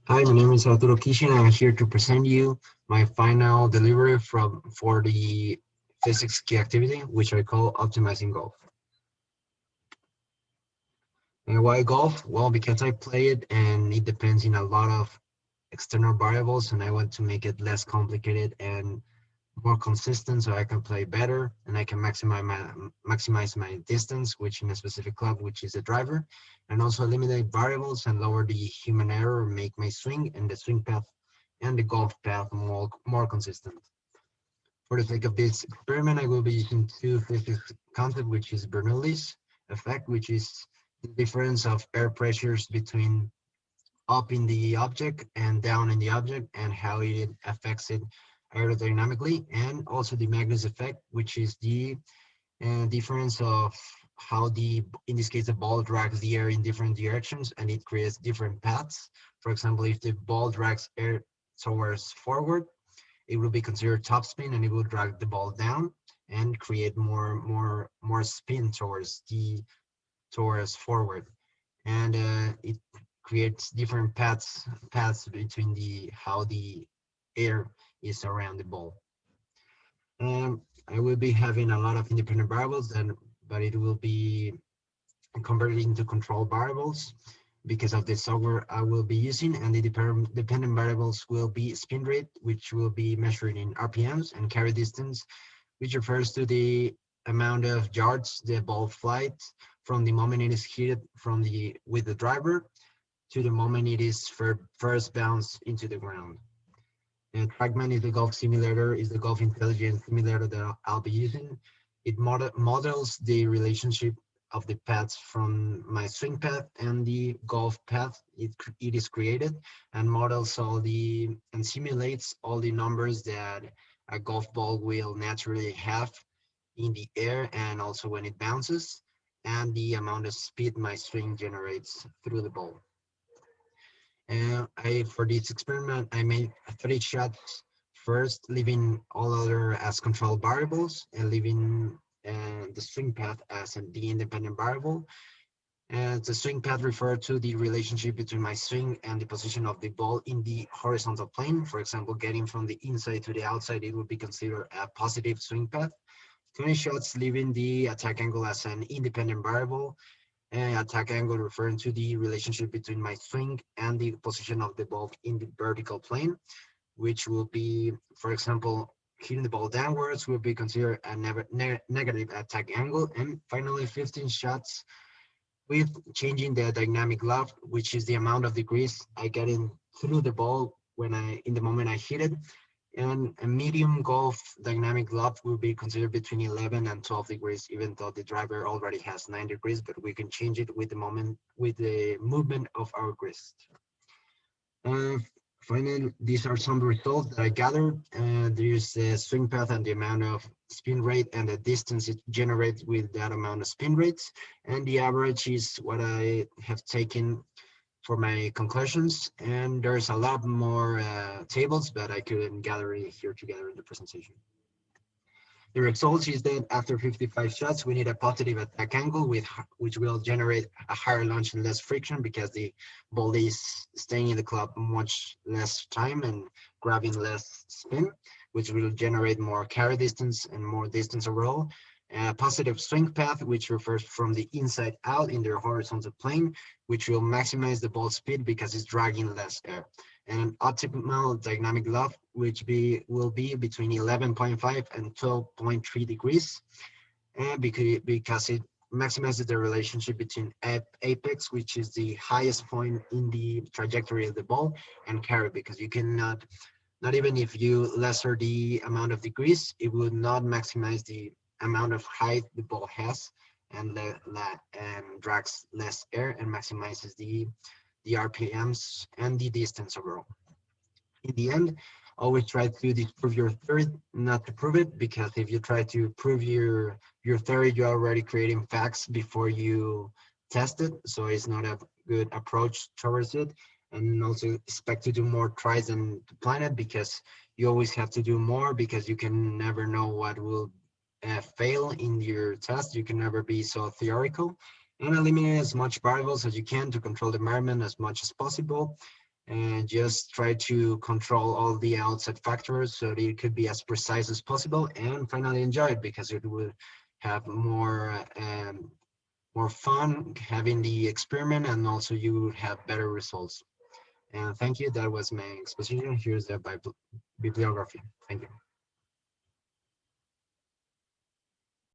Hi, my name is Arturo Kishin. I'm here to present you my final delivery for the physics key activity, which I call optimizing golf. And why golf? Well, because I play it and it depends in a lot of external variables, and I want to make it less complicated and more consistent so I can play better and I can maximize my distance, which in a specific club, which is a driver, and also eliminate variables and lower the human error, make my swing and the swing path and the golf path more consistent. For the sake of this experiment, I will be using two physics concepts, which is Bernoulli's effect, which is the difference of air pressures between up in the object and down in the object and how it affects it aerodynamically, and also the Magnus effect, which is the difference of how in this case, the ball drags the air in different directions and it creates different paths. For example, if the ball drags air towards forward, it will be considered topspin and it will drag the ball down and create more spin towards forward, and it creates different paths between the how the air is around the ball. I will be having a lot of independent variables, but it will be converted into control variables because of the software I will be using, and the dependent variables will be spin rate, which will be measured in RPMs, and carry distance, which refers to the amount of yards the ball flies from the moment it is hit from the with the driver to the moment it is first bounced into the ground. And Trackman is the golf intelligence simulator that I'll be using. It models the relationship of the paths from my swing path and the golf path it is created, and models and simulates all the numbers that a golf ball will naturally have in the air and also when it bounces, and the amount of speed my swing generates through the ball. For this experiment, I made 30 shots first, leaving all other as control variables and leaving the swing path as the independent variable. And the swing path referred to the relationship between my swing and the position of the ball in the horizontal plane. For example, getting from the inside to the outside, it would be considered a positive swing path. 20 shots, leaving the attack angle as an independent variable, and attack angle referring to the relationship between my swing and the position of the ball in the vertical plane, which will be, for example, hitting the ball downwards will be considered a negative attack angle. And finally, 15 shots with changing the dynamic loft, which is the amount of degrees I get in through the ball in the moment I hit it, and a medium golf dynamic loft will be considered between 11 and 12 degrees, even though the driver already has 9 degrees, but we can change it with the movement of our wrist. Uh, Finally, these are some results that I gathered. There's the swing path and the amount of spin rate and the distance it generates with that amount of spin rates. And the average is what I have taken for my conclusions. And there's a lot more tables, but I couldn't gather it here together in the presentation. The result is that after 55 shots, we need a positive attack angle which will generate a higher launch and less friction because the ball is staying in the club much less time and grabbing less spin, which will generate more carry distance and more distance overall. A positive swing path, which refers from the inside out in the horizontal plane, which will maximize the ball speed because it's dragging less air. And an optimal dynamic loft, will be between 11.5 and 12.3 degrees, and because it maximizes the relationship between apex, which is the highest point in the trajectory of the ball, and carry, because you cannot, not even if you lesser the amount of degrees, it will not maximize the amount of height the ball has, and drags less air and maximizes the RPMs and the distance overall. In the end, always try to disprove your theory, not to prove it, because if you try to prove your theory, you're already creating facts before you test it. So it's not a good approach towards it. And also expect to do more tries than to plan it, because you always have to do more, because you can never know what will fail in your test. You can never be so theoretical, and eliminate as much variables as you can to control the environment as much as possible. and just try to control all the outside factors so that it could be as precise as possible, and finally enjoy it because it will have more fun having the experiment, and also you would have better results. And thank you. That was my exposition. Here's the bibliography. Thank you.